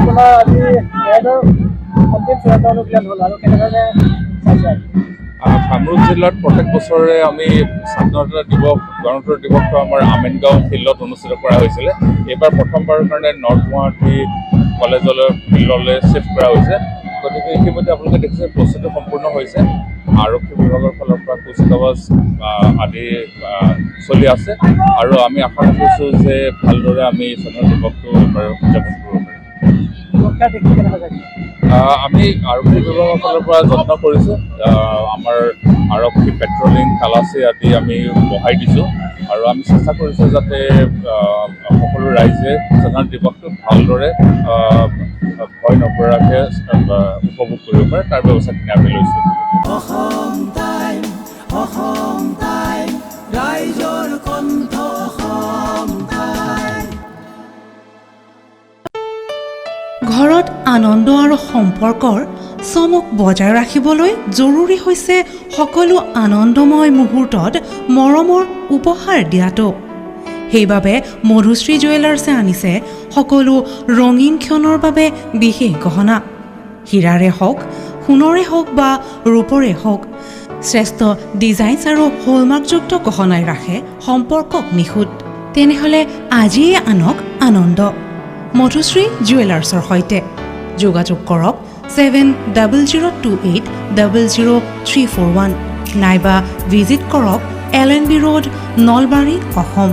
আপোনাৰ আজি এয়াৰডৰ অন্তিম চূড়ান্ত অনুশীলন হ'ল আৰু কেনেধৰণে চাইছে? কামৰূপ জিলাত প্ৰত্যেক বছৰে আমি স্বাধীনতা দিৱস গণতন্ত্ৰ দিৱসটো আমাৰ আমিনগাঁও ফিল্ডত অনুষ্ঠিত কৰা হৈছিলে। এইবাৰ প্ৰথমবাৰৰ কাৰণে নৰ্থ গুৱাহাটী কলেজলৈ ফিল্ডলৈ শ্বিফ্ট কৰা হৈছে। গতিকে ইতিমধ্যে আপোনালোকে দেখিছে প্ৰস্তুতি সম্পূৰ্ণ হৈছে। আৰক্ষী বিভাগৰ ফালৰ পৰা কুচকাৱাজ আদি চলি আছে আৰু আমি আশা ৰাখিছোঁ যে ভালদৰে আমি স্বাধীনতা দিৱসটো এবাৰ উদযাপন কৰিব পাৰিম। আমি আৰক্ষী বিভাগৰ ফালৰ পৰা যত্ন কৰিছোঁ। আমাৰ আৰক্ষী পেট্ৰলিং তালাচী আদি আমি বঢ়াই দিছোঁ আৰু আমি চেষ্টা কৰিছোঁ যাতে সকলো ৰাইজে স্বাধীনতা দিৱসটো ভালদৰে ভয় নকৰাকৈ উপভোগ কৰিব পাৰে তাৰ ব্যৱস্থাখিনি আমি লৈছোঁ। ঘৰত আনন্দ আৰু সম্পৰ্কৰ চমক বজাই ৰাখিবলৈ জৰুৰী হৈছে সকলো আনন্দময় মুহূৰ্তত মৰমৰ উপহাৰ দিয়াটো। সেইবাবে মধুশ্ৰী জুৱেলাৰ্ছে আনিছে সকলো ৰঙীন ক্ষণৰ বাবে বিশেষ গহনা। হীৰাৰে হওক, সোণৰে হওক বা ৰূপৰে হওক, শ্ৰেষ্ঠ ডিজাইনছ আৰু হলমাৰ্কযুক্ত গহনাই ৰাখে সম্পৰ্কক নিখুঁত। তেনেহ'লে আজিয়ে আনক আনন্দ মধুশ্ৰী জুৱেলাৰ্ছৰ সৈতে। যোগাযোগ কৰক 7002800341 নাইবা ভিজিট কৰক LNB ৰোড, নলবাৰী, অসম।